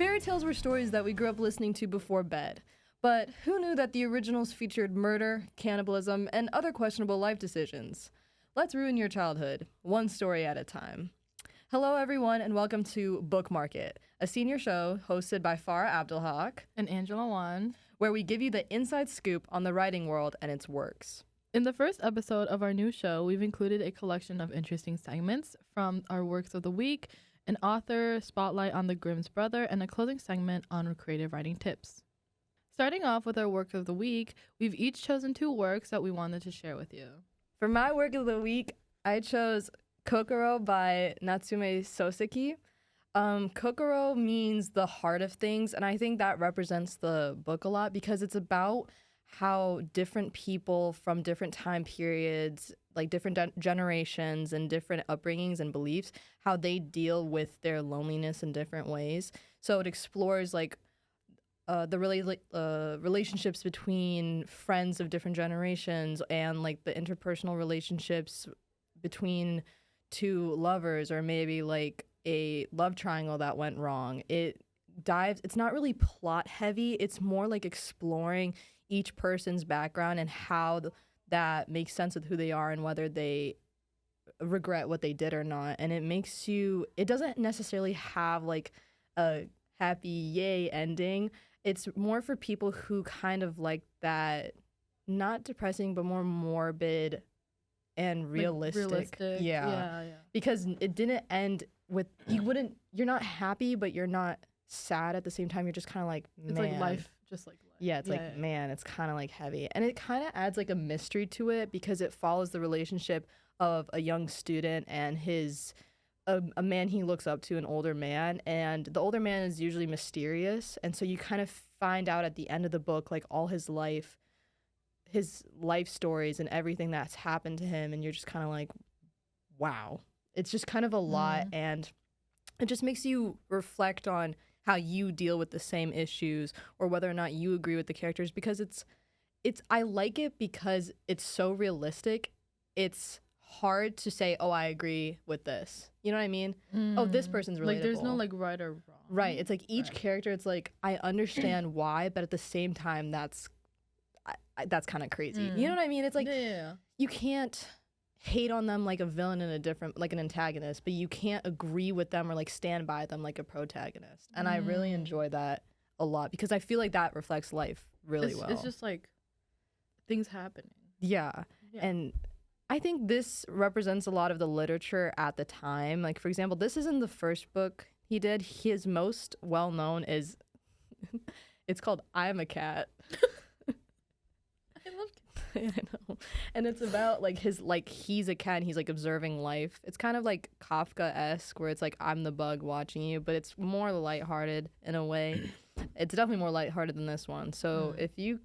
Fairy tales were stories that we grew up listening to before bed. But who knew that the originals featured murder, cannibalism, and other questionable life decisions? Let's ruin your childhood, one story at a time. Hello, everyone, and welcome to Bookmark It, a senior show hosted by Farah and Angela Wan, where we give you the inside scoop on the writing world and its works. In the first episode of our new show, we've included a collection of interesting segments from our works of the week, an author spotlight on the Grimm's brother, and a closing segment on creative writing tips. Starting off with our work of the week, we've each chosen 2 works that we wanted to share with you. For my work of the week, I chose Kokoro by Natsume Soseki. Kokoro means the heart of things, and I think that represents the book a lot because it's about how different people from different time periods, like different generations and different upbringings and beliefs, how they deal with their loneliness in different ways. So it explores like the relationships between friends of different generations and like the interpersonal relationships between 2 lovers, or maybe like a love triangle that went wrong. It's not really plot heavy. It's more like exploring each person's background and how that makes sense with who they are and whether they regret what they did or not. And it doesn't necessarily have like a happy yay ending. It's more for people who kind of like that, not depressing, but more morbid and realistic. Yeah. Because it didn't end with, you're not happy, but you're not sad at the same time. You're just kind of like, man. It's like life, just like life. Yeah, it's man, it's kind of like heavy. And it kind of adds like a mystery to it because it follows the relationship of a young student and a man he looks up to, an older man. And the older man is usually mysterious. And so you kind of find out at the end of the book, like all his life stories and everything that's happened to him. And you're just kind of like, wow. It's just kind of a lot. And it just makes you reflect on how you deal with the same issues or whether or not you agree with the characters, because I like it because it's so realistic. It's hard to say, oh, I agree with this. You know what I mean? Oh, this person's relatable. Like there's no like right or wrong. Right. It's like each character, it's like I understand why, but at the same time that's kind of crazy. You know what I mean? It's like you can't hate on them like a villain and like an antagonist, but you can't agree with them or like stand by them like a protagonist. And I really enjoy that a lot because I feel like that reflects life really well. It's just like things happening. Yeah. And I think this represents a lot of the literature at the time. Like, for example, this isn't the first book he did. His most well-known is, it's called I'm a Cat. I love cats. I know. And it's about like he's a cat and he's like observing life. It's kind of like Kafka-esque where it's like I'm the bug watching you, but it's more lighthearted in a way. It's definitely more lighthearted than this one. So if you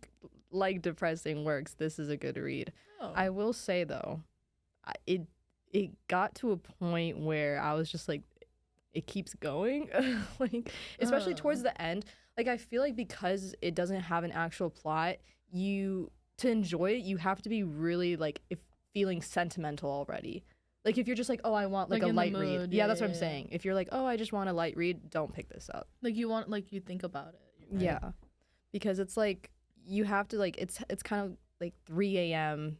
like depressing works, this is a good read. Oh. I will say though, it got to a point where I was just like, it keeps going. Like especially towards the end. Like I feel like because it doesn't have an actual plot, to enjoy it, you have to be really like feeling sentimental already. Like if you're just like, oh, I want like a light read. Yeah, that's what I'm saying. If you're like, oh, I just want a light read, don't pick this up. Like you think about it. Right? Yeah, because it's like you have to like it's kind of like 3 a.m.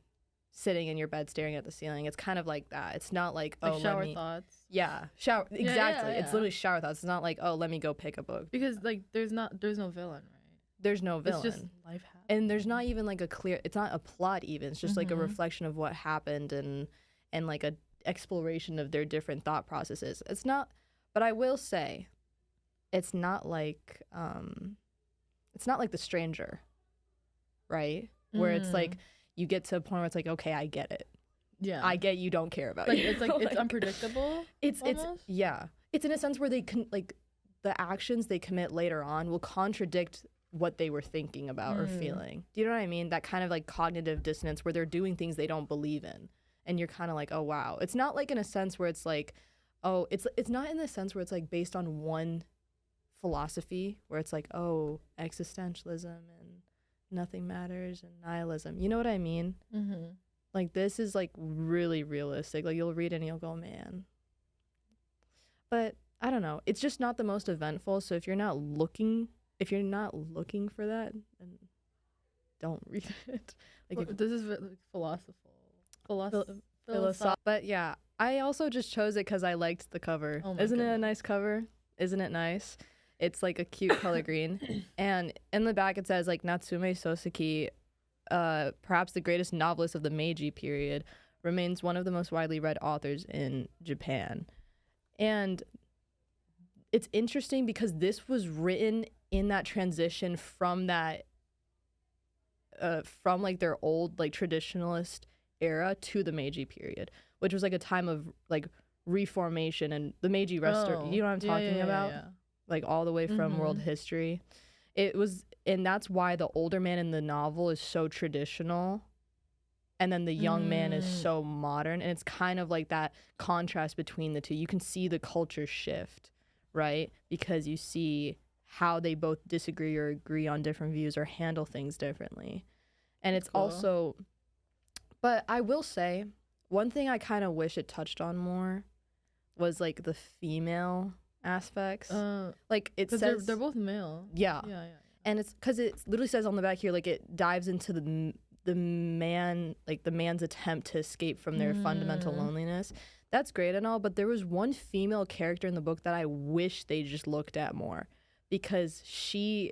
sitting in your bed staring at the ceiling. It's kind of like that. It's not like shower thoughts. Yeah, shower exactly. It's literally shower thoughts. It's not like, oh, let me go pick a book. Because like there's no villain, right? There's no villain. It's just life happens. And there's not even like it's not a plot even. It's just like a reflection of what happened and like a exploration of their different thought processes. It's not, but I will say it's not like The Stranger, right? Where it's like you get to a point where it's like, okay, I get it. Yeah. I get you don't care about like, you. It's like it's unpredictable. It's It's in a sense where they can like the actions they commit later on will contradict what they were thinking about or feeling. Do you know what I mean? That kind of like cognitive dissonance where they're doing things they don't believe in. And you're kind of like, oh, wow. It's not like in a sense where it's like, oh, it's not in the sense where it's like based on one philosophy where it's like, oh, existentialism and nothing matters and nihilism. You know what I mean? Mm-hmm. Like this is like really realistic. Like you'll read it and you'll go, man. But I don't know. It's just not the most eventful. So if you're not looking for that, then don't read it. Like This is like philosophical. But yeah, I also just chose it because I liked the cover. Oh my Isn't it a goodness. nice cover? Isn't it nice? It's like a cute color green, and in the back it says like Natsume Soseki, perhaps the greatest novelist of the Meiji period, remains one of the most widely read authors in Japan. And it's interesting because this was written in that transition from that from like their old like traditionalist era to the Meiji period, which was like a time of like reformation and the Meiji restoration. You know what I'm talking about? Yeah. Like all the way from world history. It was, and that's why the older man in the novel is so traditional, and then the young man is so modern, and it's kind of like that contrast between the two. You can see the culture shift, right? Because you see how they both disagree or agree on different views or handle things differently. And it's cool. also, but I will say, one thing I kind of wish it touched on more was like the female aspects. Like it says they're both male. Yeah. Yeah. And it's because it literally says on the back here, like it dives into the man, like the man's attempt to escape from their fundamental loneliness. That's great and all, but there was one female character in the book that I wish they just looked at more, because she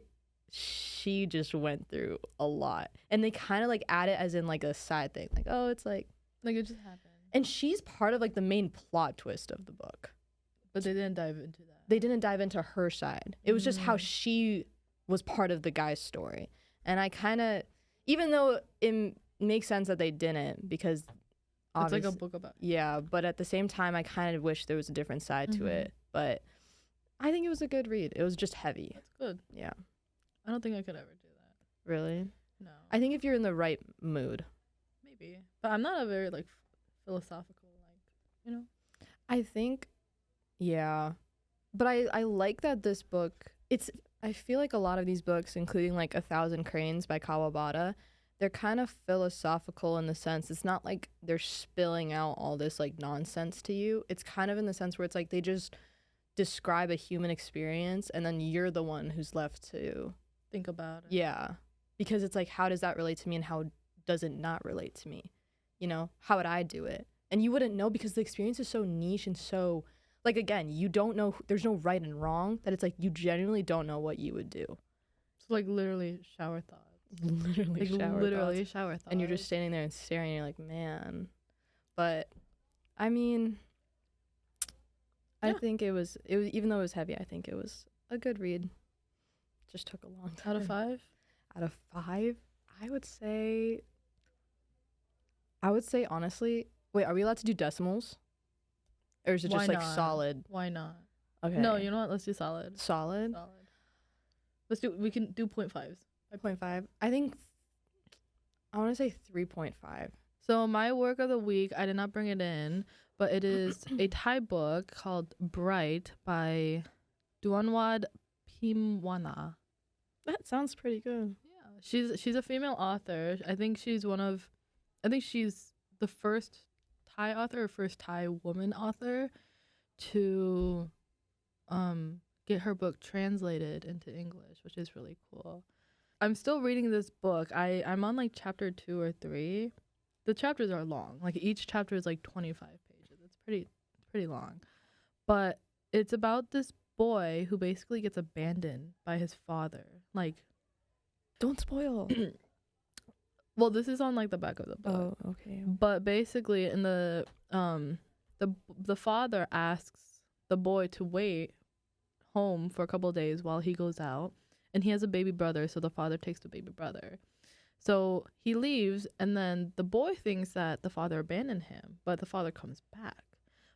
just went through a lot, and they kind of like add it as in like a side thing, like, oh, it's like Like it just happened. and she's part of like the main plot twist of the book. But they didn't dive into that. They didn't dive into her side. It was just how she was part of the guy's story. And I kind of, even though it makes sense that they didn't, because It's like a book about. Yeah, but at the same time, I kind of wish there was a different side to it. But I think it was a good read. It was just heavy. That's good. Yeah. I don't think I could ever do that. Really? No. I think if you're in the right mood. Maybe. But I'm not a very like philosophical, like, you know. I think, yeah. But I like that this book, I feel like a lot of these books, including like 1,000 Cranes by Kawabata, they're kind of philosophical in the sense it's not like they're spilling out all this like nonsense to you. It's kind of in the sense where it's like they just describe a human experience, and then you're the one who's left to Think about it. Yeah. Because it's like, how does that relate to me, and how does it not relate to me? You know, how would I do it? And you wouldn't know, because the experience is so niche and so, like, again, you don't know, there's no right and wrong, that it's like you genuinely don't know what you would do. It's like literally shower thoughts. Literally Like shower shower thoughts. And you're just standing there and staring, and you're like, man. But, I mean, I think it was, even though it was heavy, I think it was a good read. Just took a long time. Out of 5? Out of 5, I would say honestly, wait, are we allowed to do decimals? Or is it Why just like not? solid? Why not? Okay. No, you know what? Let's do solid. Solid? We can do 0.5s. 5.5. I think I want to say 3.5. So my work of the week, I did not bring it in, but it is a Thai book called Bright by Duanwad Pimwana. That sounds pretty good. Yeah, she's a female author. I think she's the first Thai author or first Thai woman author to get her book translated into English, which is really cool. I'm still reading this book. I'm on like chapter 2 or 3. The chapters are long. Like each chapter is like 25 pages. It's pretty long. But it's about this boy who basically gets abandoned by his father. Like, don't spoil. Well, this is on like the back of the book. Oh, okay. But basically in the father asks the boy to wait home for a couple of days while he goes out, and he has a baby brother, so the father takes the baby brother. So he leaves, and then the boy thinks that the father abandoned him, but the father comes back.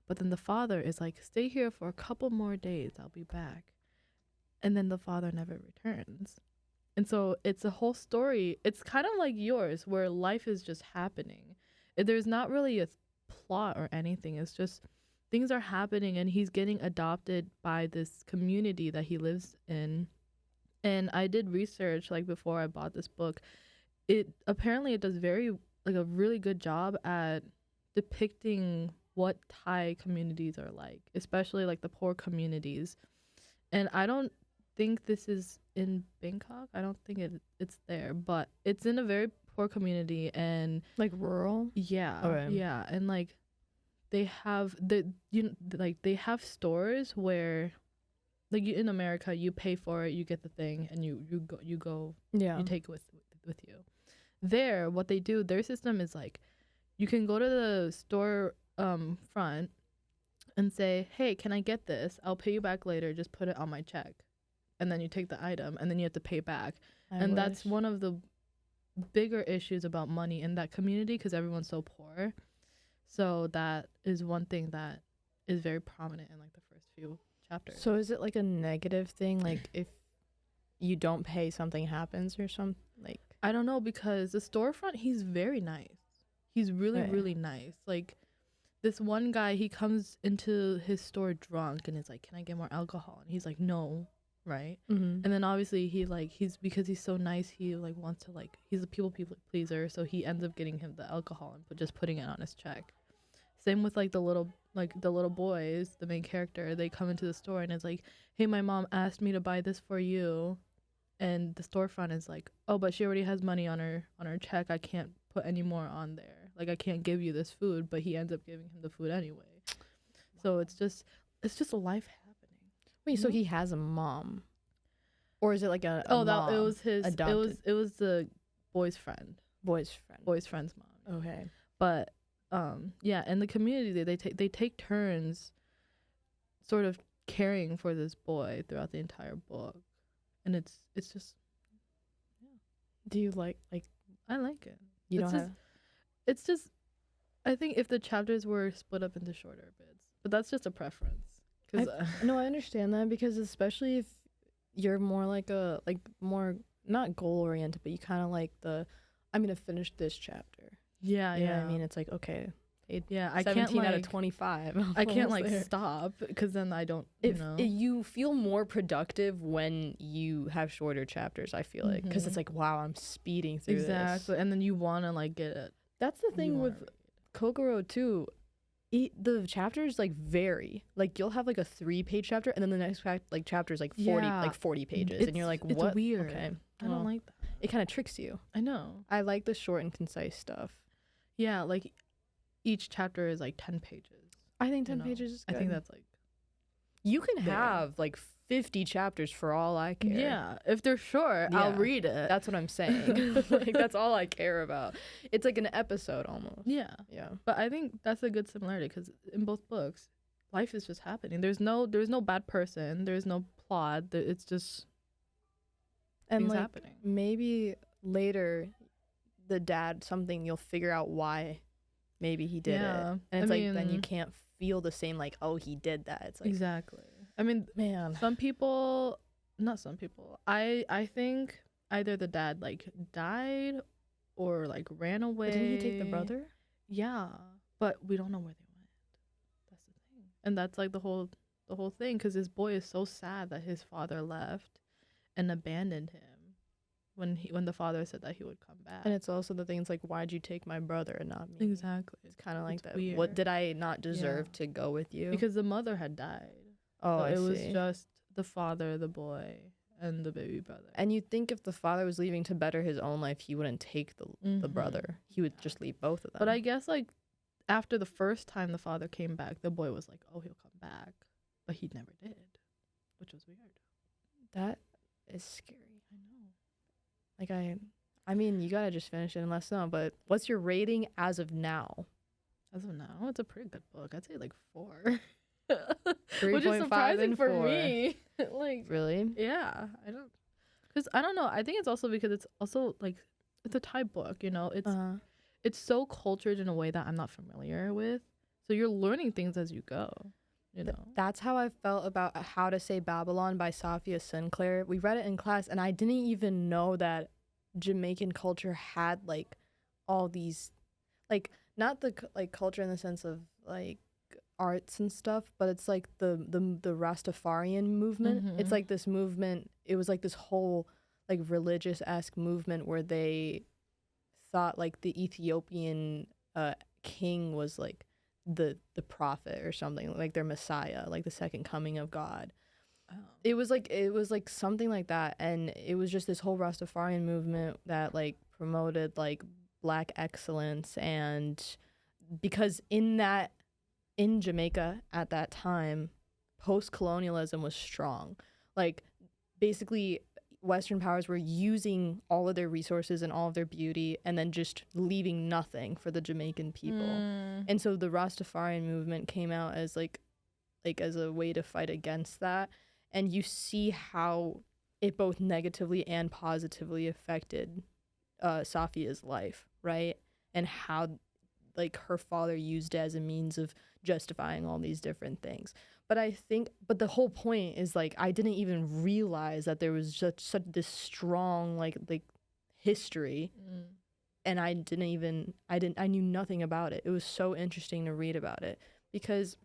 But then the father is like, stay here for a couple more days, I'll be back. And then the father never returns. And so it's a whole story. It's kind of like yours, where life is just happening. There's not really a plot or anything. It's just things are happening, and he's getting adopted by this community that he lives in. And I did research like before I bought this book. It does a really good job at depicting what Thai communities are like, especially like the poor communities. And I don't think this is in Bangkok. I don't think it's there, but it's in a very poor community and Like rural? yeah, Okay. yeah, and like they have they have stores where like in America you pay for it, you get the thing, and you go Yeah. you take it with you. There, what they do, their system is like you can go to the store front and say, "Hey, can I get this? I'll pay you back later. Just put it on my check." And then you take the item, and then you have to pay back. And that's one of the bigger issues about money in that community because everyone's so poor. So that is one thing that is very prominent in like the first few chapters. So is it like a negative thing? Like if you don't pay, something happens or something? Like I don't know, because the storefront, he's very nice. He's really, Right. really nice. Like this one guy, he comes into his store drunk and is like, "Can I get more alcohol?" And he's like, "No." Right. mm-hmm. And then obviously he's because he's so nice, he like wants to like, he's a people pleaser, so he ends up getting him the alcohol and just putting it on his check. Same with like the little boys, the main character, they come into the store and it's like, "Hey, my mom asked me to buy this for you." And the storefront is like, "Oh, but she already has money on her check. I can't put any more on there. Like I can't give you this food," but he ends up giving him the food anyway. So it's just a life happening. Wait, so he has a mom, or is it like a It mom was his adopted it was the boy's friend's mom. Okay. But yeah, in the community they take turns sort of caring for this boy throughout the entire book. And it's just Do you like I like it. you It's don't just- have? It's just I think if the chapters were split up into shorter bits, but that's just a preference. Cuz No, I understand that, because especially if you're more like more not goal oriented, but you kind of like I'm gonna finish this chapter. yeah, You know yeah. what I mean, it's like, okay, Yeah, I 17 can't out like of 25. I can't almost like there. stop because then I don't, You feel more productive when you have shorter chapters, I feel like, because it's like, wow, I'm speeding through exactly. this. And then you want to like get it. That's the you thing wanna with read. Kokoro too. The chapters like vary. Like you'll have like a 3-page chapter, and then the next chapter is like 40 pages, and you're like, what? It's weird. Okay, I don't like that. It kind of tricks you. I know. I like the short and concise stuff. Yeah, like each chapter is like 10 pages. I think you 10 know? pages is I good. think that's like You can there. have like 50 chapters for all I care. yeah. If they're short, I'll Yeah. read it. That's what I'm saying. Like that's all I care about. It's like an episode almost. yeah. Yeah. But I think that's a good similarity because in both books, life is just happening. There's no bad person. There's no plot. It's just And things like happening. maybe later the dad something you'll figure out why maybe he did Yeah. it. And it's like then you mean- can't feel the same like, oh, he did that. It's like, Exactly. I mean, man. not some people. I think either the dad like died or like ran away. Didn't he take the brother? Yeah, but we don't know where they went. That's the thing, and that's like the whole thing because this boy is so sad that his father left and abandoned him when the father said that he would come back. And it's also the thing, it's like, why'd you take my brother and not me? exactly It's kind of like It's that. weird. What did I not deserve Yeah. to go with you? because the mother had died. oh, So I it was see. just the father, the boy, and the baby brother. And you'd think if the father was leaving to better his own life, he wouldn't take the Mhm. brother. He would just leave both of them. But I guess like after the first time the father came back, the boy was like, "Oh, he'll come back," but he never did, which was weird. that is scary. I know. Like I mean, you gotta just finish it and let us know. But what's your rating as of now? As of now, it's a pretty good book. I'd say like 4, which 3.5 is surprising and for 4. me. Like, Really? yeah, I don't know. I think it's also because it's also like it's a Thai book. You know, it's so cultured in a way that I'm not familiar with. So you're learning things as you go. You know. That's how I felt about How to Say Babylon by Safia Sinclair. We read it in class, and I didn't even know that Jamaican culture had like all these, like not the like culture in the sense of like arts and stuff, but it's like the Rastafarian movement. It's Mhm. like this movement. It was like this whole like religious-esque movement where they thought like the Ethiopian king was like the prophet or something, like their Messiah, like the second coming of God. Oh. It was like something like that, and it was just this whole Rastafarian movement that like promoted like Black excellence, and because in Jamaica at that time, post-colonialism was strong. Like basically Western powers were using all of their resources and all of their beauty and then just leaving nothing for the Jamaican people. And so the Rastafarian movement came out as like as a way to fight against that. And you see how it both negatively and positively affected Safia's life, right? And how like her father used it as a means of justifying all these different things. But the whole point is like I didn't even realize that there was such this strong like history, and I knew nothing about it. It was so interesting to read about it because,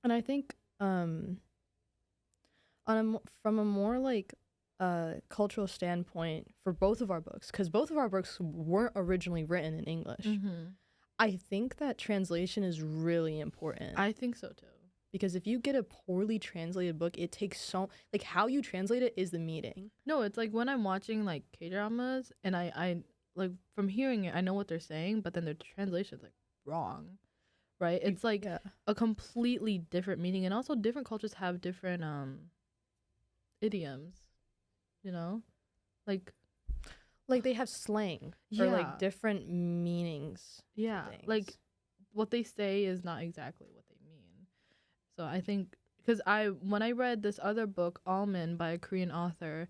and I think from a more like cultural standpoint for both of our books, because both of our books weren't originally written in English. I think that translation is really important. I think so too. Because if you get a poorly translated book, it takes so like how you translate it is the meaning. No, it's like when I'm watching like K-dramas and I like from hearing it, I know what they're saying, but then their translation's like wrong, right? It's like a completely different meaning, and also different cultures have different idioms, you know, like they have slang or like different meanings. Yeah, like what they say is not exactly what they mean. So I think because when I read this other book, Almond, by a Korean author,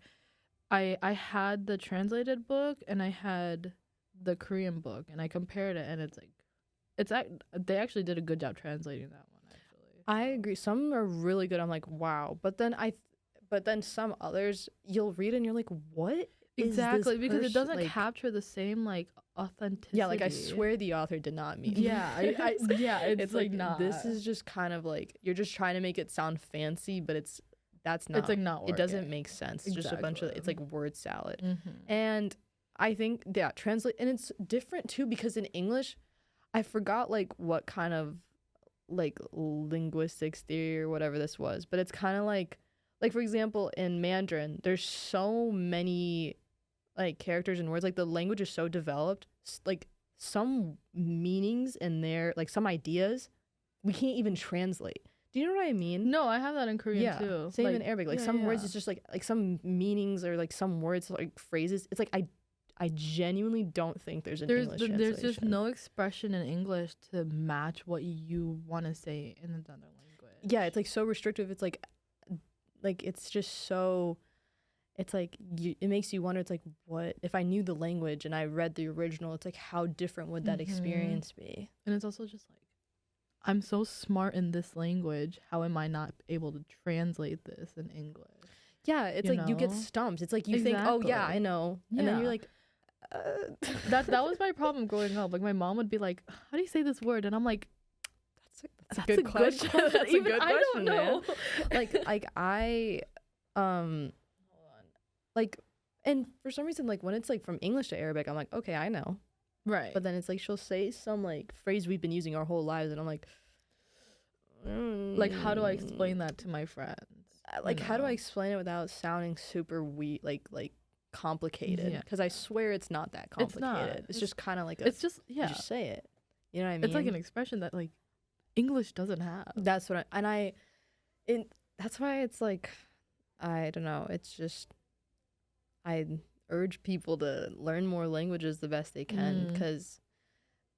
I had the translated book and I had the Korean book, and I compared it, and they actually did a good job translating that one. Actually, I agree. Some are really good. I'm like, wow. But then some others you'll read and you're like, what? Exactly, because it doesn't like, capture the same like authenticity. Yeah, like I swear the author did not mean. Yeah, it's like not. This is just kind of like you're just trying to make it sound fancy, but that's not. It's like not working. It doesn't make sense. It's just a bunch of it's like word salad. Mm-hmm. And I think translate, and it's different too because in English, I forgot like what kind of like linguistics theory or whatever this was, but it's kind of like for example in Mandarin, there's so many like characters and words, like the language is so developed, like some meanings in there, like some ideas we can't even translate. Do you know what I mean? No, I have that in Korean too. Same like, in Arabic. Like some words, it's just like some meanings or like some words, like phrases. It's like I genuinely don't think there's an English translation. There's just no expression in English to match what you want to say in another language. Yeah, it's like so restrictive. It's like it's just so. It's like it makes you wonder. It's like, what if I knew the language and I read the original? It's like, how different would that experience be? And it's also just like, I'm so smart in this language. How am I not able to translate this in English? Yeah, it's like you get stumped. It's like you think, oh yeah, I know, and then you're like, that was my problem growing up. Like my mom would be like, how do you say this word? And I'm like, that's a good question. That's a good question. I don't know. like I like, and for some reason, like when it's like from English to Arabic, I'm like, okay, I know. Right. But then it's like she'll say some like phrase we've been using our whole lives, and I'm like, like how do I explain that to my friends? Like how do I explain it without sounding super weak, like complicated? Because I swear it's not that complicated. It's just kind of like it's just you just say it. You know what I mean? It's like an expression that like English doesn't have. That's what that's why it's like, I don't know. It's just I urge people to learn more languages the best they can, because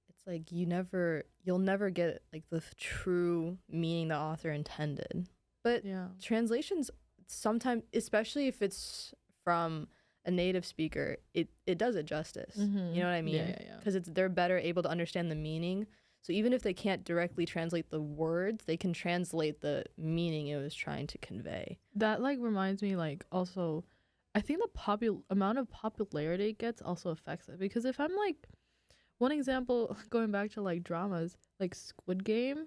it's like you'll never get like the true meaning the author intended. But translations sometimes, especially if it's from a native speaker, it does it justice. You know what I mean? Because they're better able to understand the meaning. So even if they can't directly translate the words, they can translate the meaning it was trying to convey. That like reminds me, like also, I think the amount of popularity it gets also affects it. Because if I'm like, one example, going back to like dramas, like Squid Game,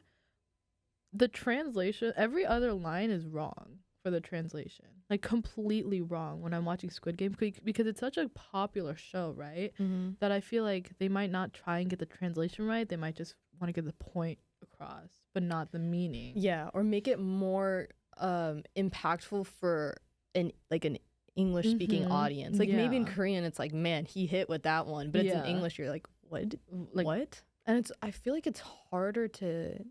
the translation, every other line is wrong for the translation. Like completely wrong when I'm watching Squid Game, because it's such a popular show, right? That I feel like they might not try and get the translation right. They might just want to get the point across, but not the meaning. Yeah, or make it more impactful for an English speaking audience. Like maybe in Korean it's like, man, he hit with that one, but it's in English you're like, what? Like, what? And I feel like it's harder to,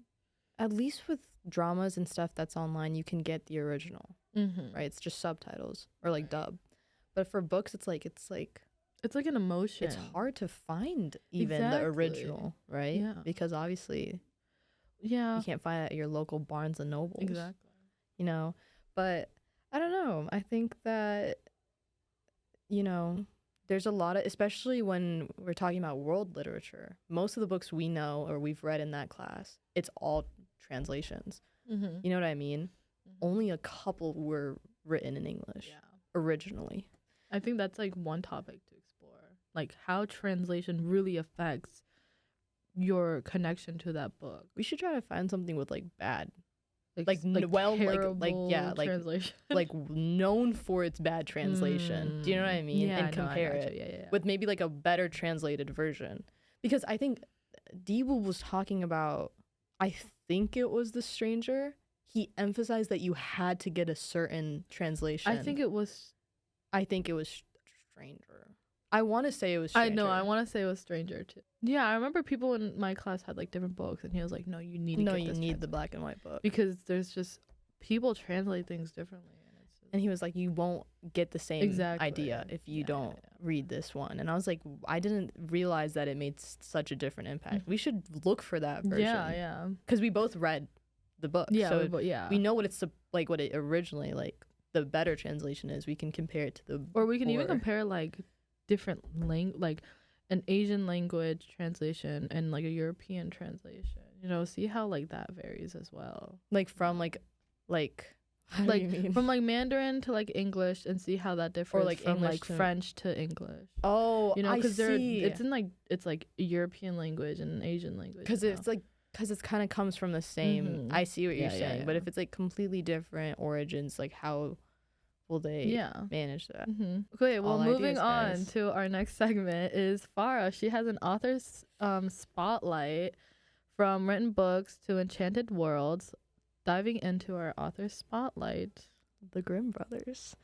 at least with dramas and stuff that's online, you can get the original, right? It's just subtitles or like dub. But for books, it's like an emotion. It's hard to find even the original, right? Yeah. Because obviously, you can't find it at your local Barnes and Nobles. Exactly. You know, but I don't know. I think that, you know, there's a lot of, especially when we're talking about world literature, most of the books we know or we've read in that class, it's all translations. You know what I mean? Only a couple were written in English originally. I think that's like one topic to explore, like how translation really affects your connection to that book. We should try to find something with like bad, translation. like known for its bad translation. Do you know what I mean? And compare it with maybe like a better translated version. Because I think Deeble was talking about, I think it was The Stranger. He emphasized that you had to get a certain translation. I think it was Stranger. I want to say it was Stranger. I want to say it was Stranger too. Yeah, I remember people in my class had like different books, and he was like, "No, you need the black and white book because there's just people translate things differently." And he was like, "You won't get the same idea if you don't read this one." And I was like, "I didn't realize that it made such a different impact. We should look for that version." Yeah. Because we both read the book, so we know what it's like, what it originally like. The better translation is. We can compare it to the, or we can even compare like different like an Asian language translation and like a European translation. You know, see how like that varies as well. Like from like from like Mandarin to like English, and see how that differs. Or like from English like French to English. Oh, you know, because it's like European language and Asian language. Because it kind of comes from the same. I see what you're saying, but if it's like completely different origins, like how will they manage that? Okay, well, moving on to our next segment is Farah. She has an author's spotlight, from written books to enchanted worlds, diving into our author spotlight. The Grimm brothers.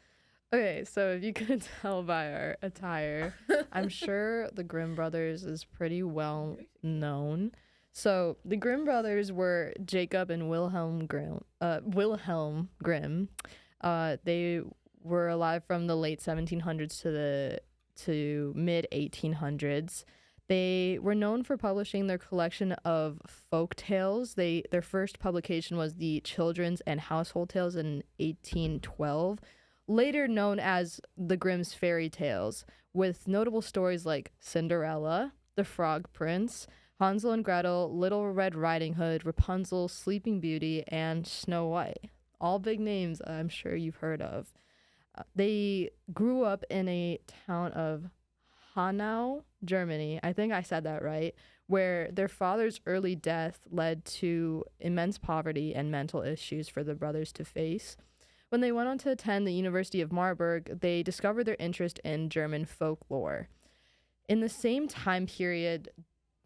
Okay, so if you could tell by our attire, I'm sure the Grimm brothers is pretty well known. So the Grimm brothers were Jacob and Wilhelm Grimm. They were alive from the late 1700s to mid 1800s. They were known for publishing their collection of folk tales. Their first publication was the Children's and Household Tales in 1812, later known as the Grimm's Fairy Tales, with notable stories like Cinderella, The Frog Prince, Hansel and Gretel, Little Red Riding Hood, Rapunzel, Sleeping Beauty, and Snow White. All big names I'm sure you've heard of. They grew up in a town of Hanau, Germany. I think I said that right, where their father's early death led to immense poverty and mental issues for the brothers to face. When they went on to attend the University of Marburg, they discovered their interest in German folklore. In the same time period,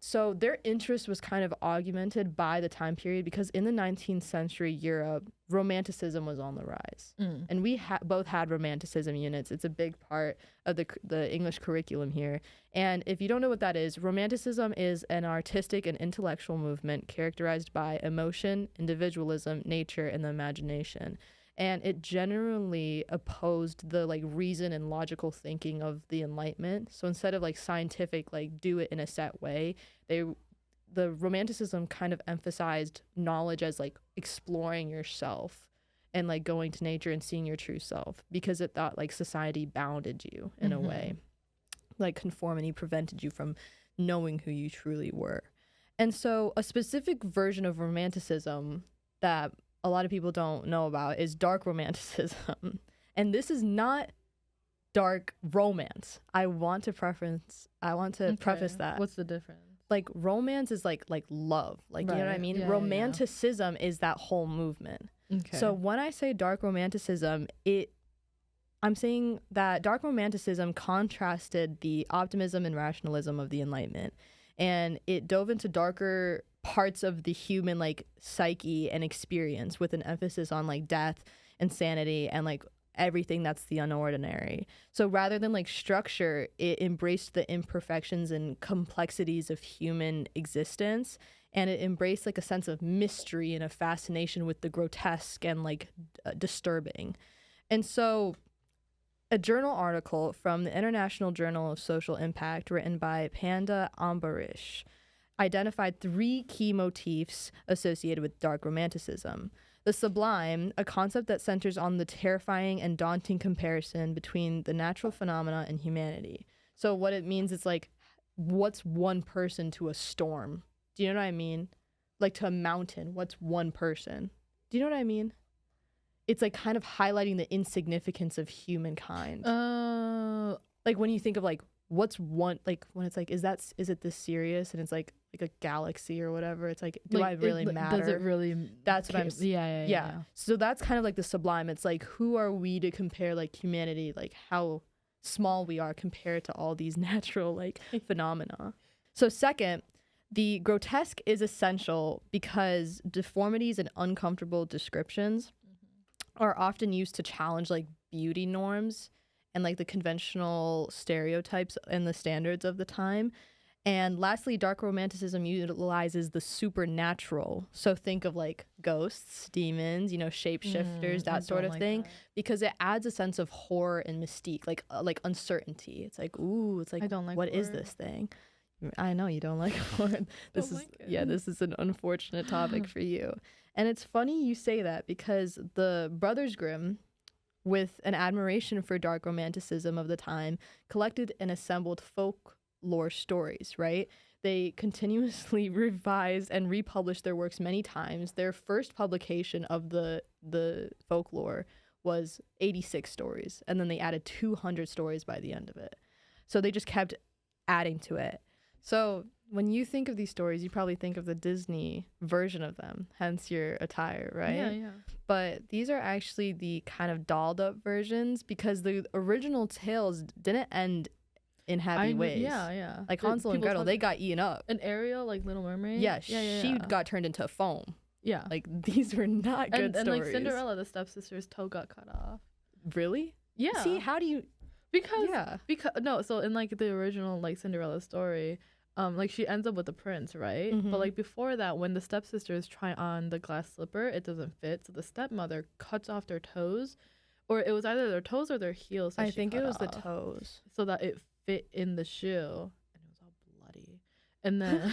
so their interest was kind of augmented by the time period, because in the 19th century Europe, Romanticism was on the rise. And we both had Romanticism units. It's a big part of the English curriculum here. And if you don't know what that is, Romanticism is an artistic and intellectual movement characterized by emotion, individualism, nature, and the imagination. And it generally opposed the like reason and logical thinking of the Enlightenment. So instead of like scientific, like do it in a set way, the Romanticism kind of emphasized knowledge as like exploring yourself and like going to nature and seeing your true self, because it thought like society bounded you in a way. Like conformity prevented you from knowing who you truly were. And so a specific version of Romanticism that a lot of people don't know about is dark romanticism. And this is not dark romance. I want to preface that. What's the difference? Like romance is like love. Like, right. You know what I mean? Yeah, romanticism is that whole movement. Okay. So when I say dark romanticism, I'm saying that dark romanticism contrasted the optimism and rationalism of the Enlightenment. And it dove into darker parts of the human like psyche and experience, with an emphasis on like death, insanity, and like everything that's the unordinary. So rather than like structure, it embraced the imperfections and complexities of human existence, and it embraced like a sense of mystery and a fascination with the grotesque and like disturbing. And so a journal article from the International Journal of Social Impact, written by Panda Ambarish, identified 3 key motifs associated with dark romanticism. The sublime, a concept that centers on the terrifying and daunting comparison between the natural phenomena and humanity. So what it means is like, what's one person to a storm? Do you know what I mean? Like to a mountain, what's one person? Do you know what I mean? It's like kind of highlighting the insignificance of humankind. Like when you think of like, what's one, like when it's like, is it this serious? And it's like a galaxy or whatever. It's like, do I really matter? Does it really? That's what I'm. Yeah. So that's kind of like the sublime. It's like, who are we to compare like humanity, like how small we are compared to all these natural like phenomena. So second, the grotesque is essential because deformities and uncomfortable descriptions are often used to challenge like beauty norms and like the conventional stereotypes and the standards of the time. And lastly, dark romanticism utilizes the supernatural. So think of like ghosts, demons, shapeshifters, that sort of thing, because it adds a sense of horror and mystique, like uncertainty. It's like, ooh, it's like, I don't like what horror. is this thing? I know you don't like horror. This is an unfortunate topic for you. And it's funny you say that, because the Brothers Grimm, with an admiration for dark romanticism of the time, collected and assembled folklore stories, right? They continuously revised and republished their works many times. Their first publication of the folklore was 86 stories, and then they added 200 stories by the end of it. So they just kept adding to it. So when you think of these stories, you probably think of the Disney version of them, hence your attire, right? Yeah. But these are actually the kind of dolled up versions, because the original tales didn't end in happy ways. Yeah. Like Hansel and Gretel, they got eaten up. And Ariel, like Little Mermaid? Yeah, she got turned into foam. Yeah. Like, these were not good stories. And like Cinderella, the stepsister's toe got cut off. Really? Yeah. See, how do you... Because so in like the original like Cinderella story, like she ends up with the prince, right? Mm-hmm. But like before that, when the stepsisters try on the glass slipper, it doesn't fit, so the stepmother cuts off their toes, or it was either their toes or their heels. I think it was the toes, so that it fit in the shoe, and it was all bloody. And then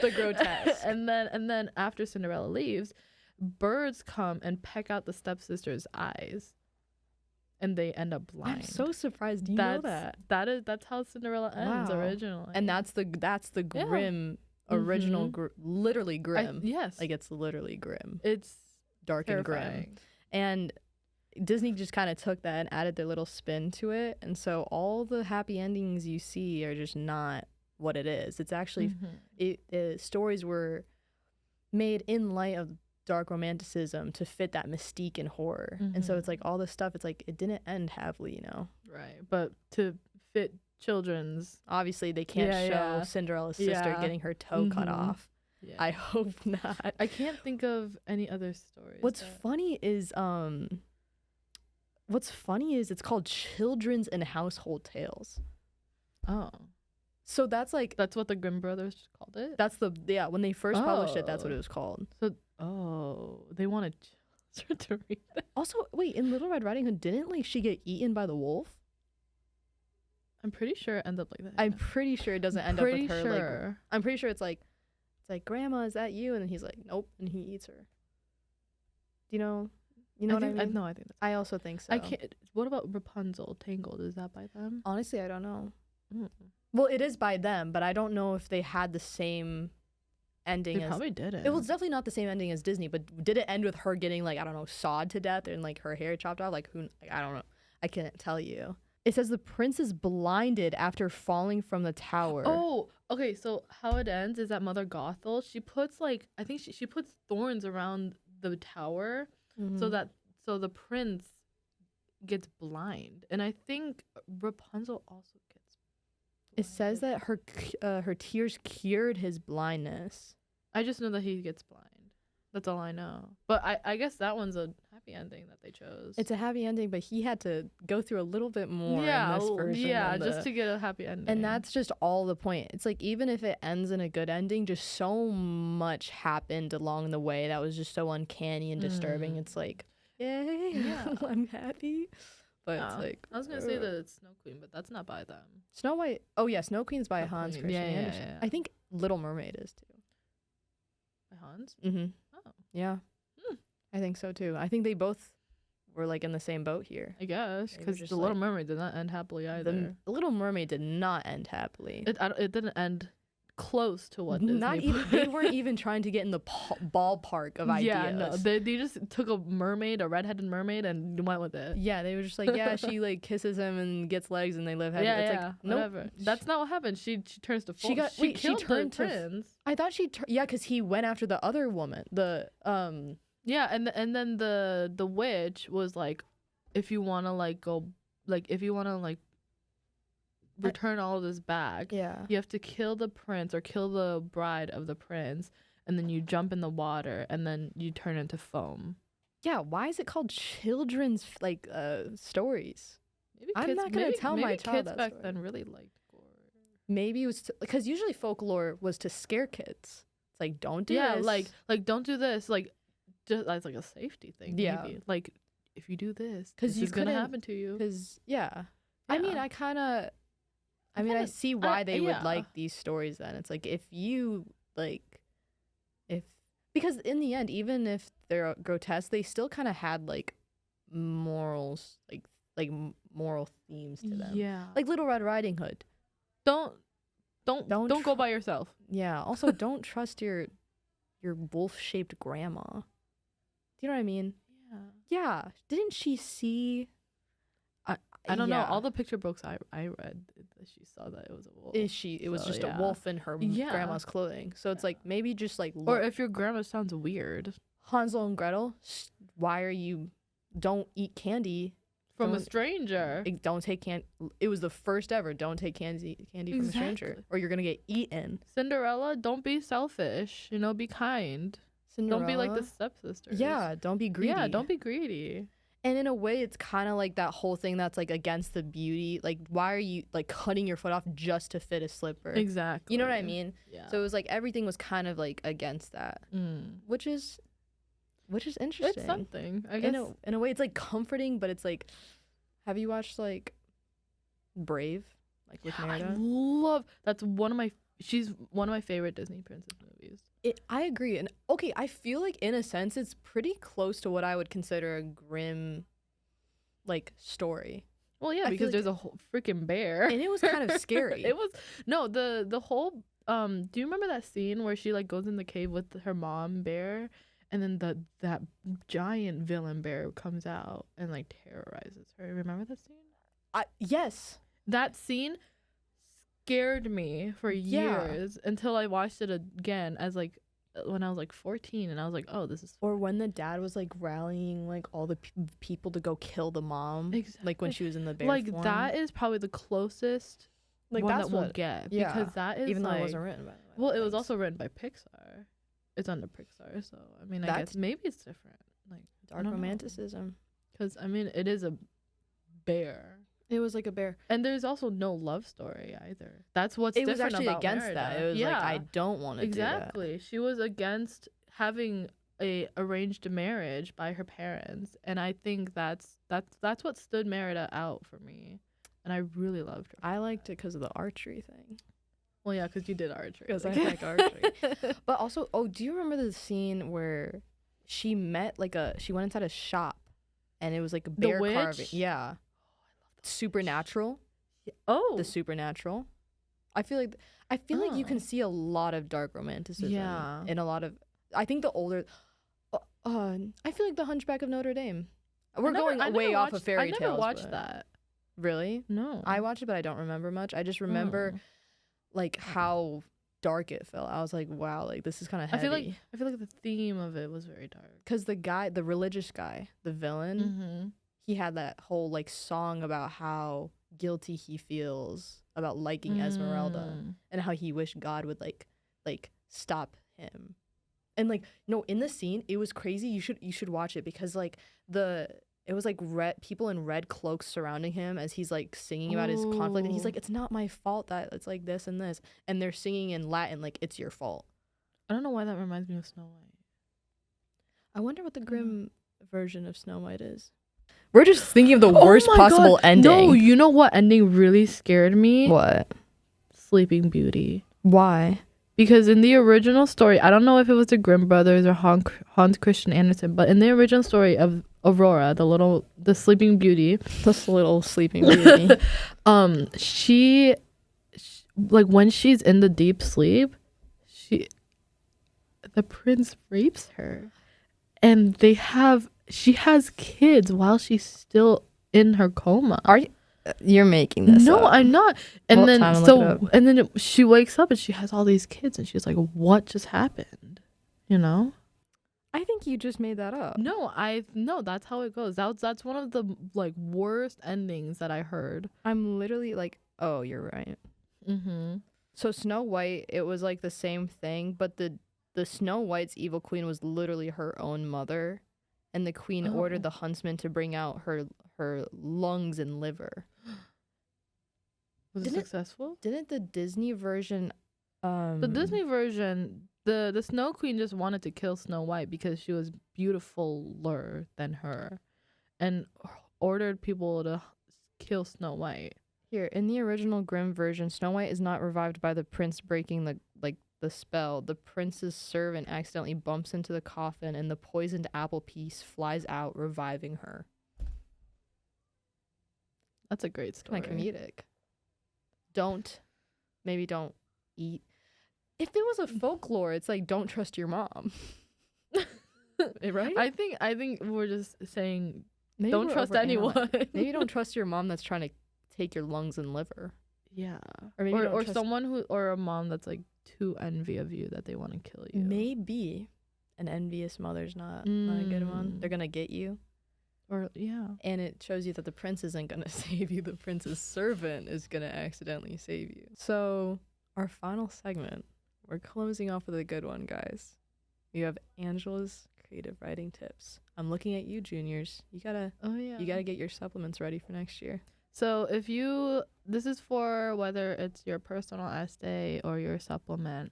the grotesque. and then after Cinderella leaves, birds come and peck out the stepsisters' eyes. And they end up blind. I'm so surprised. Do you know that? That's how Cinderella ends originally. And that's the Grimm original, literally Grimm. Yes, like it's literally Grimm. It's dark terrifying. And grim. And Disney just kind of took that and added their little spin to it. And so all the happy endings you see are just not what it is. It's actually stories were made in light of dark romanticism to fit that mystique and horror. And so it's like all this stuff, it's like it didn't end happily, right? But to fit children's, obviously they can't show Cinderella's sister getting her toe cut off. I hope not. I can't think of any other stories. What's funny is it's called Children's and Household Tales. Oh, so that's what the Grimm brothers called it? That's when they first published it, that's what it was called. So they wanted children to read that. Also, wait, in Little Red Riding Hood, didn't she get eaten by the wolf? I'm pretty sure it ends up like that. I'm pretty sure it doesn't end up with her. Sure. Like, I'm pretty sure it's like, Grandma, is that you? And then he's like, nope, and he eats her. Do you know what I mean? No, I think that's. I also think so. I can't. What about Rapunzel, Tangled? Is that by them? Honestly, I don't know. Mm. Well, it is by them, but I don't know if they had the same ending. They probably didn't. It was definitely not the same ending as Disney, but did it end with her getting like, I don't know, sawed to death and like her hair chopped off? Like who? I don't know. I can't tell you. It says the prince is blinded after falling from the tower. Oh, okay. So how it ends is that Mother Gothel, she puts like, I think she puts thorns around the tower so the prince gets blind, and I think Rapunzel also gets blinded. It says that her tears cured his blindness. I just know that he gets blind. That's all I know. But I guess that one's a happy ending that they chose. It's a happy ending, but he had to go through a little bit more in this version. Yeah, just to get a happy ending. And that's just all the point. It's like, even if it ends in a good ending, just so much happened along the way that was just so uncanny and disturbing. It's like, yay, yeah. I'm happy. But it's like, I was gonna say that it's Snow Queen, but that's not by them. Snow White. Oh yeah, Snow Queen's by Hans Christian Andersen. Yeah. I think Little Mermaid is too. By Hans? Mm-hmm. Oh. Yeah. I think so too. I think they both were like in the same boat here. I guess, because the Little Mermaid did not end happily either. The Little Mermaid did not end happily. It didn't end close to what not Disney even they weren't even trying to get in the ballpark of ideas. Yeah, no, they just took a redheaded mermaid, and went with it. Yeah, they were just like, yeah, she like kisses him and gets legs, and they live happy. It's like, whatever. Nope. That's not what happened. She turns to full. She killed turned the to prince. I thought yeah, because he went after the other woman. Yeah, and then the witch was like, if you want to return all of this back, yeah, you have to kill the prince or kill the bride of the prince, and then you jump in the water, and then you turn into foam. Yeah, why is it called children's stories? I'm not gonna tell my child kids that back story. then really liked gore. Maybe it was because usually folklore was to scare kids. It's like, don't do this. like don't do this. Like, just that's like a safety thing. Yeah. Maybe. Like, if you do this, because it's gonna happen to you. Because I mean, I see why they would like these stories. Then it's like, if you because in the end, even if they're grotesque, they still kind of had like morals, like moral themes to them. Yeah, like Little Red Riding Hood. Don't go by yourself. Yeah. Also, don't trust your wolf-shaped grandma. Do you know what I mean? Yeah. Yeah. Didn't she see? I don't know. All the picture books I read, she saw that it was a wolf. It was just a wolf in her grandma's clothing. So it's like, maybe just like look. Or if your grandma sounds weird. Hansel and Gretel, don't eat candy from a stranger. Don't take candy. It was the first ever. Don't take candy from a stranger, or you're gonna get eaten. Cinderella, don't be selfish. Be kind. Cinderella, don't be like the stepsisters. Yeah, don't be greedy. Yeah, don't be greedy. And in a way, it's kind of like that whole thing that's like against the beauty. Like, why are you like cutting your foot off just to fit a slipper? Exactly. You know what I mean? Yeah. So it was like everything was kind of like against that, which is interesting. It's something. I guess in a way, it's like comforting, but it's like, have you watched like Brave, like with Merida? She's one of my favorite Disney princess movies. I agree. And okay, I feel like in a sense it's pretty close to what I would consider a Grimm like story. Well, yeah, because there's a whole freaking bear. And it was kind of scary. It was the whole do you remember that scene where she like goes in the cave with her mom bear, and then that giant villain bear comes out and like terrorizes her? Remember that scene? Yes. That scene scared me for years until I watched it again as like when I was like 14, and I was like, oh, this is. Or when the dad was like rallying like all the people to go kill the mom, like when she was in the bear form. That is probably the closest like one that we'll get, because that is, even like, though it wasn't written by well, it was also written by Pixar. It's under Pixar, so I mean, I guess maybe it's different, like dark romanticism, because I mean, it is a bear. It was like a bear. And there's also no love story either. That's what's different about Merida. It was actually against that. It was like, I don't want to do that. Exactly. She was against having a arranged marriage by her parents. And I think that's what stood Merida out for me. And I really loved her. I liked it because of the archery thing. Well, yeah, because you did archery. Because I like archery. But also, do you remember the scene where she met she went inside a shop and it was like a bear carving? Yeah. Supernatural. Oh, the Supernatural. I feel like you can see a lot of dark romanticism in a lot of. I think the older. I feel like the Hunchback of Notre Dame. We're going way off of fairy tales. I never watched that. Really? No. I watched it, but I don't remember much. I just remember like how dark it felt. I was like, wow, like this is kind of heavy. I feel like the theme of it was very dark. Because the religious guy, the villain. He had that whole like song about how guilty he feels about liking Esmeralda, and how he wished God would like stop him And like, in the scene, it was crazy. You should watch it because like it was like red people in red cloaks surrounding him as he's like singing about his conflict, and he's like, it's not my fault that it's like this and this, and they're singing in Latin like it's your fault. I don't know why that reminds me of Snow White. I wonder what the Grimm version of Snow White is. We're just thinking of the worst possible ending. No, you know what ending really scared me? What? Sleeping Beauty. Why? Because in the original story, I don't know if it was the Grimm brothers or Hans Christian Andersen, but in the original story of Aurora, the Sleeping Beauty, this little Sleeping Beauty, she like when she's in the deep sleep, the prince rapes her, and she has kids while she's still in her coma. Are you? You're making this No, up. I'm not. And then she wakes up and she has all these kids and she's like, what just happened? You know? I think you just made that up. No, that's how it goes. That's one of the like worst endings that I heard. I'm literally like, oh, you're right. Mm-hmm. So Snow White, it was like the same thing, but the Snow White's evil queen was literally her own mother, and the queen ordered the huntsman to bring out her lungs and liver. Was it successful? Didn't the Disney version the Disney version, the Snow Queen just wanted to kill Snow White because she was beautifuler than her, and ordered people to kill Snow White. Here, in the original Grimm version, Snow White is not revived by the prince breaking the spell. The prince's servant accidentally bumps into the coffin and the poisoned apple piece flies out, reviving her. That's a great story. Kind of comedic. Maybe don't eat. If it was a folklore, it's like, don't trust your mom. Right? I think we're just saying don't trust anyone. Maybe don't trust your mom that's trying to take your lungs and liver. Yeah. Or maybe or someone or a mom that's like too envy of you that they want to kill you. Maybe an envious mother's not a good one. They're gonna get you. Or yeah. And it shows you that the prince isn't gonna save you. The prince's servant is gonna accidentally save you. So our final segment, we're closing off with a good one, guys. We have Angela's creative writing tips. I'm looking at you, juniors. You gotta get your supplements ready for next year. So this is for whether it's your personal essay or your supplement.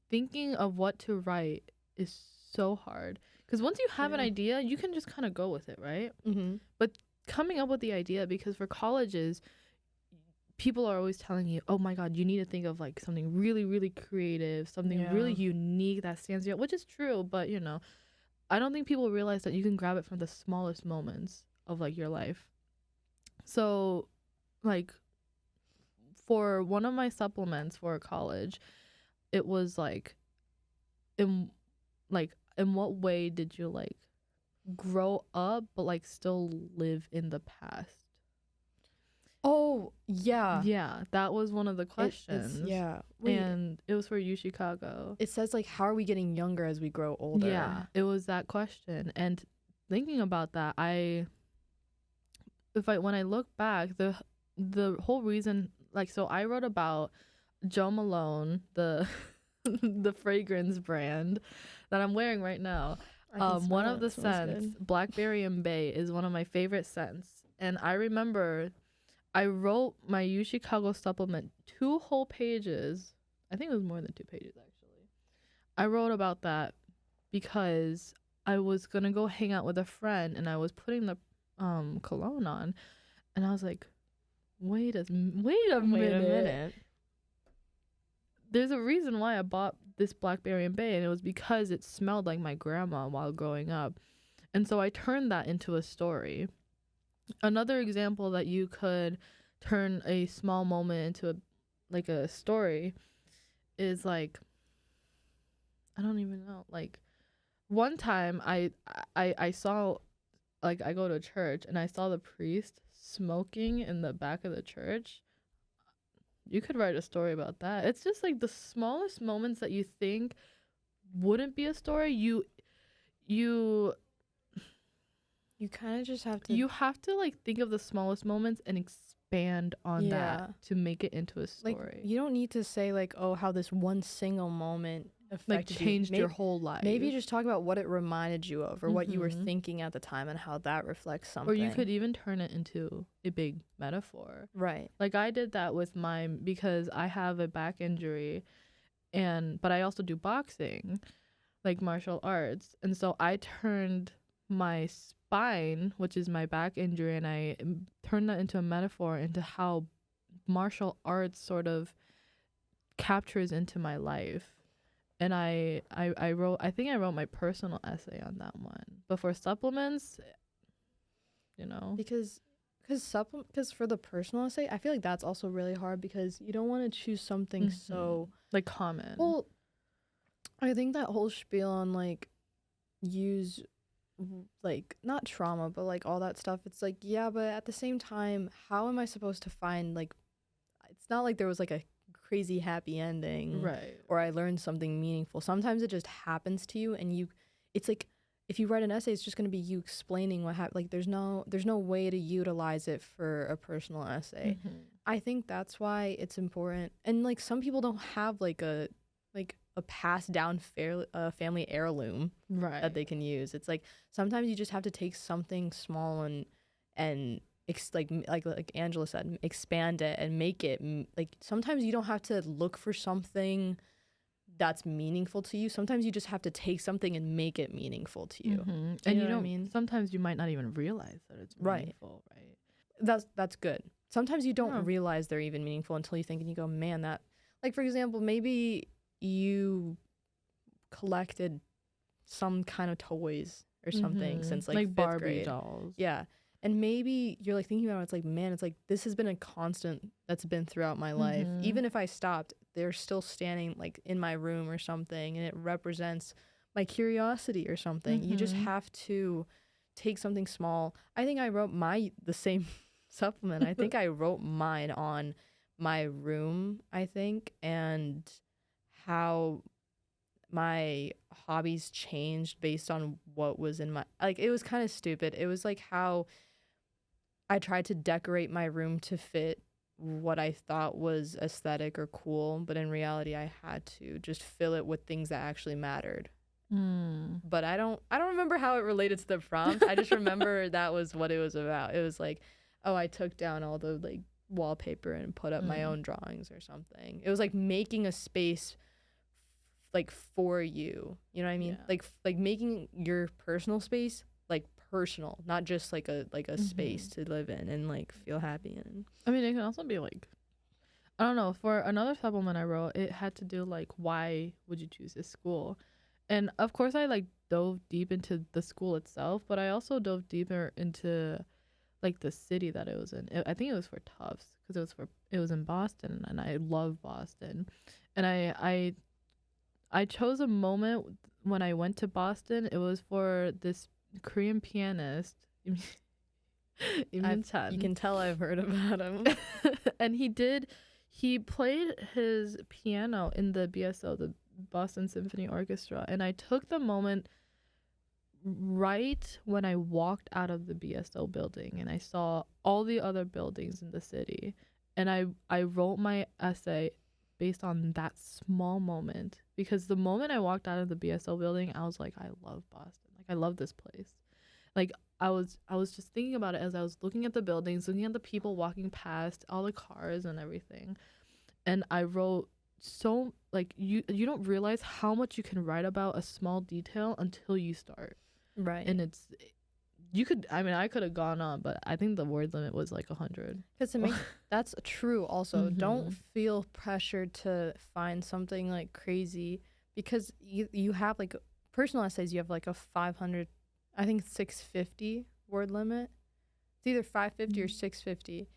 Thinking of what to write is so hard. Because once you have an idea, you can just kind of go with it, right? Mm-hmm. But coming up with the idea, because for colleges, people are always telling you, oh my God, you need to think of like something really, really creative, something really unique that stands out, which is true. But, I don't think people realize that you can grab it from the smallest moments of like your life. So like for one of my supplements for college, it was like in what way did you like grow up but like still live in the past? Oh, yeah. Yeah, that was one of the questions. Wait. And it was for U Chicago. It says like, how are we getting younger as we grow older? Yeah, it was that question. And thinking about that, when I look back, the whole reason, like, so I wrote about Jo Malone, the the fragrance brand that I'm wearing right now. One of the scents, Blackberry and Bay, is one of my favorite scents. And I remember I wrote my U Chicago supplement 2 whole pages. I think it was more than 2 pages, actually. I wrote about that because I was going to go hang out with a friend and I was putting the cologne on. And I was like, wait a minute. There's a reason why I bought this Blackberry and Bay, and it was because it smelled like my grandma while growing up. And so I turned that into a story. Another example that you could turn a small moment into a story is like, I don't even know. Like one time I saw, like, I go to church and I saw the priest smoking in the back of the church. You could write a story about that. It's just like the smallest moments that you think wouldn't be a story. You kind of just have to. You have to like think of the smallest moments and expand on that to make it into a story. Like, you don't need to say like, oh, how this one single moment affected like changed your whole life. Maybe just talk about what it reminded you of, or what you were thinking at the time, and how that reflects something. Or you could even turn it into a big metaphor. Right. Like I did that with mine because I have a back injury, but I also do boxing, like martial arts, and so I turned my spine, which is my back injury, and I turned that into a metaphor into how martial arts sort of captures into my life. And I wrote, I think I wrote my personal essay on that one. But for supplements, because for the personal essay, I feel like that's also really hard, because you don't want to choose something so like common. Well, I think that whole spiel on like use like not trauma, but like all that stuff, it's like, yeah, but at the same time, how am I supposed to find, like, it's not like there was like a crazy happy ending, right? Or I learned something meaningful. Sometimes it just happens to you, and it's like, if you write an essay, it's just going to be you explaining what happened. Like there's no way to utilize it for a personal essay. I think that's why it's important. And like some people don't have like a passed down family heirloom, right, that they can use. It's like sometimes you just have to take something small and like Angela said, expand it and make it like, sometimes you don't have to look for something that's meaningful to you. Sometimes you just have to take something and make it meaningful to you. And you don't, sometimes you might not even realize that it's meaningful, right? That's good. Sometimes you don't realize they're even meaningful until you think and you go, man, that, like, for example, maybe you collected some kind of toys or something since like fifth Barbie grade. Dolls. Yeah. And maybe you're like thinking about it, it's like, man, it's like this has been a constant that's been throughout my life. Even if I stopped, they're still standing like in my room or something, and it represents my curiosity or something. You just have to take something small. I think I wrote the same supplement. I think I wrote mine on my room, I think, and how my hobbies changed based on what was in my, like, it was kind of stupid. It was like how I tried to decorate my room to fit what I thought was aesthetic or cool, but in reality I had to just fill it with things that actually mattered. But I don't remember how it related to the prompt. I just remember that was what it was about. It was like, oh, I took down all the like wallpaper and put up my own drawings or something. It was like making a space like for you, you know what I mean? Yeah. Like making your personal space like personal, not just like a space to live in and like feel happy in. I mean, it can also be like, I don't know, for another supplement I wrote, it had to do like, why would you choose this school? And of course I like dove deep into the school itself, but I also dove deeper into like the city that it was in. I think it was for Tufts, because it was in Boston, and I love Boston. And I chose a moment when I went to Boston. It was for this Korean pianist. You can tell I've heard about him. And he played his piano in the BSO, the Boston Symphony Orchestra. And I took the moment right when I walked out of the BSO building and I saw all the other buildings in the city. And I wrote my essay based on that small moment, because the moment I walked out of the BSO building, I was like, I love Boston. Like, I love this place. Like, I was just thinking about it as I was looking at the buildings, looking at the people walking past, all the cars and everything. And I wrote so, like, you don't realize how much you can write about a small detail until you start. Right. And I could have gone on, but I think the word limit was like 100. Because that's true also. Don't feel pressured to find something like crazy, because you have like personal essays, you have like a 500, I think 650 word limit. It's either 550 or 650,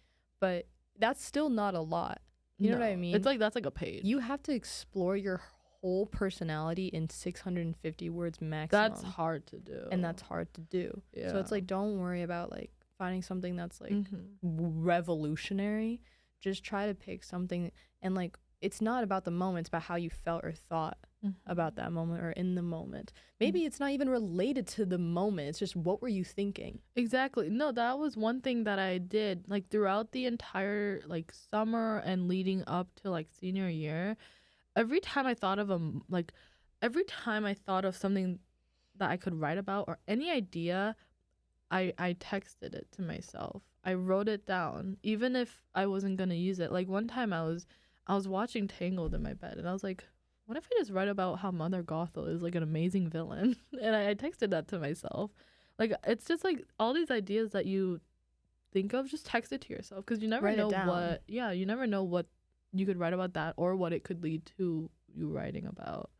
but that's still not a lot. You know what I mean? It's like, that's like a page. You have to explore your whole personality in 650 words maximum. That's hard to do. And that's hard to do. Yeah. So it's like, don't worry about like finding something that's like revolutionary. Just try to pick something, and like, it's not about the moment, it's about how you felt or thought about that moment or in the moment. Maybe it's not even related to the moment. It's just, what were you thinking? Exactly. No, that was one thing that I did like throughout the entire like summer and leading up to like senior year. Every time I thought of something that I could write about or any idea, I texted it to myself. I wrote it down, even if I wasn't gonna use it. Like one time I was watching Tangled in my bed, and I was like, what if I just write about how Mother Gothel is like an amazing villain? And I texted that to myself. Like it's just like all these ideas that you think of, just text it to yourself, because you never know what. Yeah, you never know what you could write about that or what it could lead to you writing about.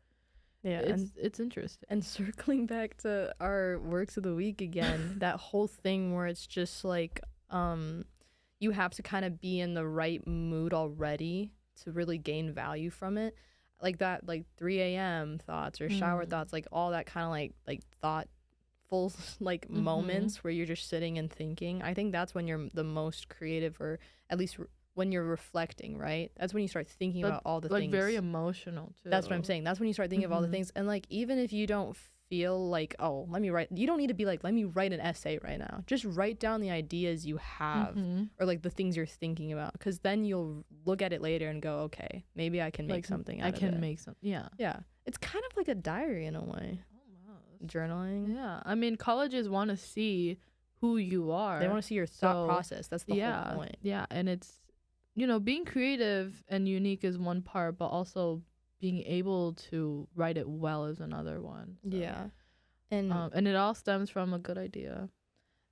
Yeah, it's interesting. And circling back to our works of the week again, that whole thing where it's just like you have to kind of be in the right mood already to really gain value from it. Like that, like 3 a.m. thoughts or shower thoughts, like all that kind of like thoughtful like moments where you're just sitting and thinking. I think that's when you're the most creative, or at least when you're reflecting, right? That's when you start thinking about all the things. Like very emotional too. That's what I'm saying. That's when you start thinking of all the things. And like, even if you don't feel like, oh, let me write, you don't need to be like, let me write an essay right now. Just write down the ideas you have or like the things you're thinking about, because then you'll look at it later and go, okay, maybe I can make something out of it. I can make something. Yeah. Yeah. It's kind of like a diary in a way. Almost. Journaling. Yeah. I mean, colleges want to see who you are. They want to see your thought process. That's the whole point. Yeah. And it's, being creative and unique is one part, but also being able to write it well is another one. So. Yeah. And it all stems from a good idea.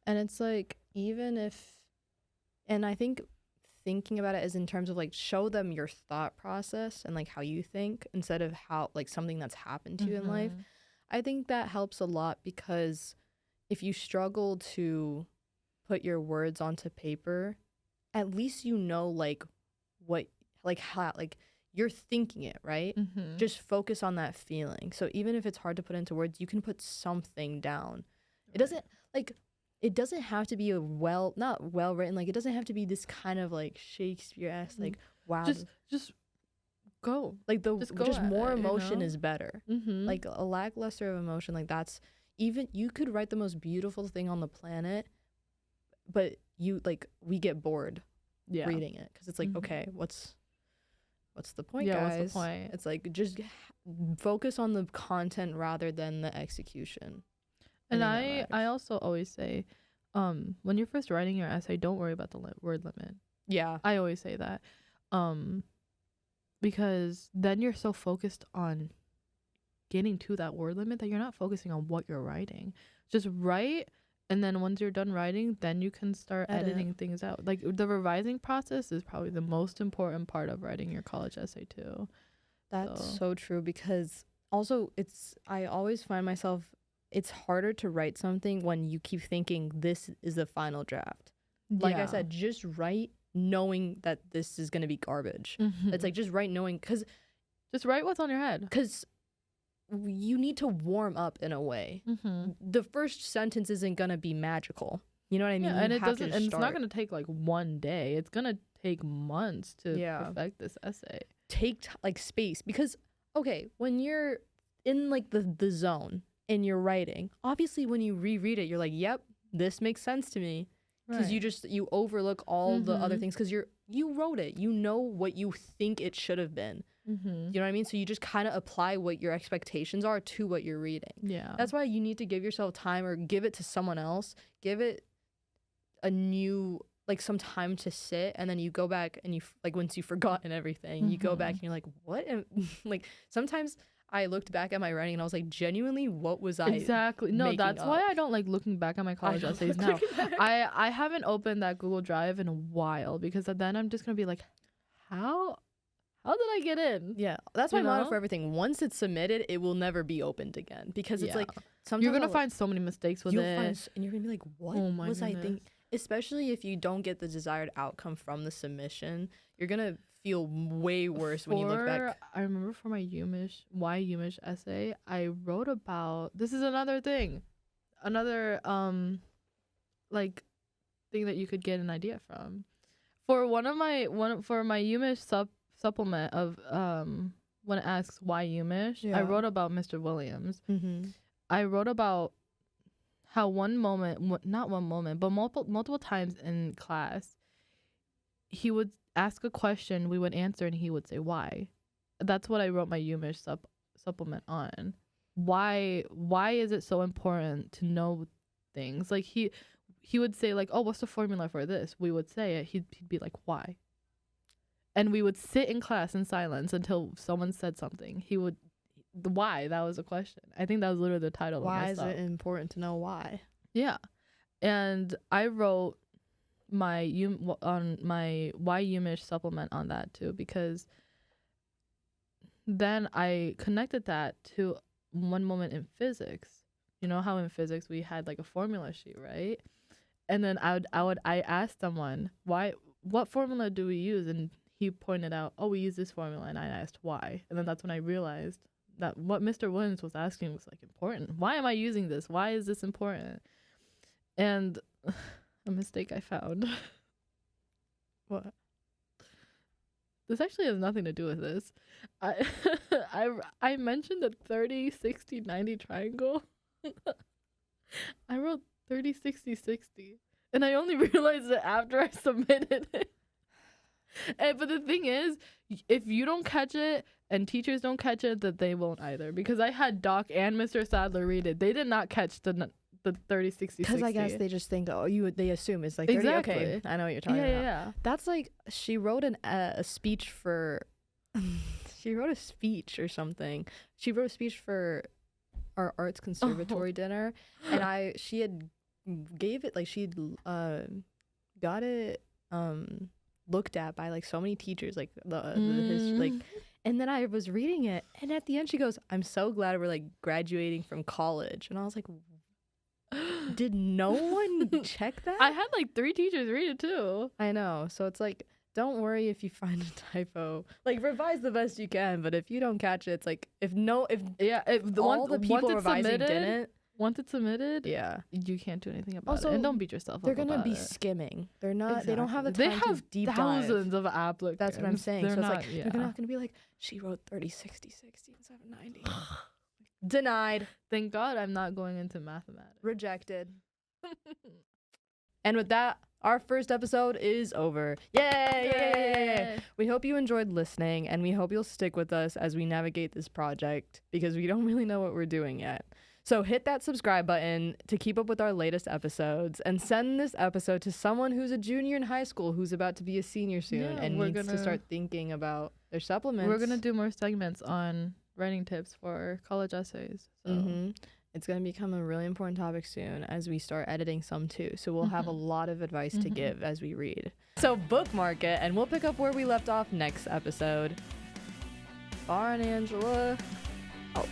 And it's like, and I think thinking about it is in terms of like, show them your thought process and like how you think, instead of how like something that's happened to you in life. I think that helps a lot, because if you struggle to put your words onto paper, at least like what, like how, like you're thinking it, right? Just focus on that feeling. So even if it's hard to put into words, you can put something down. It doesn't have to be not well written, like it doesn't have to be this kind of like Shakespeare-esque, like wow. Just go. Like just more emotion is better. Like a lackluster of emotion, like that's, even you could write the most beautiful thing on the planet, but we get bored reading it, because it's like, okay, what's the point, guys? What's the point? It's like, just focus on the content rather than the execution. And I also always say, when you're first writing your essay, don't worry about the word limit. Yeah, I always say that, because then you're so focused on getting to that word limit that you're not focusing on what you're writing. Just write. And then once you're done writing, then you can start editing things out. Like the revising process is probably the most important part of writing your college essay too. That's so true, because also I always find myself, it's harder to write something when you keep thinking this is the final draft. Like I said, just write knowing that this is going to be garbage. It's like, just write knowing, because just write what's on your head. Because you need to warm up in a way. The first sentence isn't gonna be magical. You know what I mean? Yeah, and it's not gonna take like one day. It's gonna take months to perfect this essay. Take like space, because okay, when you're in like the zone and you're writing, obviously when you reread it, you're like, yep, this makes sense to me, because you overlook all the other things, because you wrote it. You know what you think it should have been. You know what I mean? So you just kind of apply what your expectations are to what you're reading. Yeah. That's why you need to give yourself time, or give it to someone else. Give it some time to sit, and then you go back and you, like, once you've forgotten everything, you go back and you're like, what? Like, sometimes I looked back at my writing and I was like, genuinely, what was I No, that's why I don't like looking back at my college essays now. I haven't opened that Google Drive in a while, because then I'm just going to be like, how did I get in? Yeah, that's my motto for everything. Once it's submitted, it will never be opened again, because it's like, sometimes you're gonna find so many mistakes with it, and you're gonna be like, what was I thinking? Especially if you don't get the desired outcome from the submission, you're gonna feel way worse when you look back. I remember for my UMich essay, I wrote about, this is another thing, like thing that you could get an idea from. For my UMich supplement of when it asks why Yumish, I Yeah. wrote about Mr. Williams. Mm-hmm. I wrote about how one moment, not one moment, but multiple times in class, he would ask a question, we would answer, and he would say why. That's what I wrote my Yumish supplement on. Why is it so important to know things? Like he would say like, oh, what's the formula for this? We would say it. He'd be like, why? And we would sit in class in silence until someone said something. The why, that was a question. I think that was literally the title of my Why is stuff. it important to know why? Yeah. And I wrote my why Yumish supplement on that too, because then I connected that to one moment in physics. You know how in physics we had like a formula sheet, right? And then I asked someone, what formula do we use? And he pointed out, oh, we use this formula. And I asked why. And then that's when I realized that what Mr. Williams was asking was like important. Why am I using this? Why is this important? And a mistake I found. What? This actually has nothing to do with this. I mentioned the 30, 60, 90 triangle. I wrote 30, 60, 60. And I only realized it after I submitted it. But the thing is, if you don't catch it and teachers don't catch it, that they won't either. Because I had Doc and Mr. Sadler read it. They did not catch the 30, 60, 60. Because I guess they just think, they assume it's like 30. Exactly. Okay, I know what you're talking about. Yeah. That's like, she wrote a speech for, she wrote a speech or something. She wrote a speech for our arts conservatory dinner. And she had gave it, like she'd got it looked at by like so many teachers, like the history, like, and then I was reading it, and at the end she goes, I'm so glad we're like graduating from college. And I was like, did no one check that? I had like 3 teachers read it too. I know. So it's like, don't worry if you find a typo. Like, revise the best you can, but if you don't catch it, it's like, if all the people revising didn't. Once it's submitted, yeah, you can't do anything about also, it. And don't beat yourself up. They're gonna be it. skimming. They're not. Exactly. They don't have the They time have to deep thousands dive. of applicants. That's what I'm saying. They're so not, it's like they're not gonna be like, she wrote 30, 60, 60, and 790. Denied. Thank God I'm not going into mathematics. Rejected. And with that, our first episode is over. Yay! We hope you enjoyed listening, and we hope you'll stick with us as we navigate this project, because we don't really know what we're doing yet. So hit that subscribe button to keep up with our latest episodes, and send this episode to someone who's a junior in high school who's about to be a senior soon and needs to start thinking about their supplements. We're going to do more segments on writing tips for college essays. So. It's going to become a really important topic soon as we start editing some too. So we'll have a lot of advice to give as we read. So bookmark it, and we'll pick up where we left off next episode. Farah and Angela. Ouch.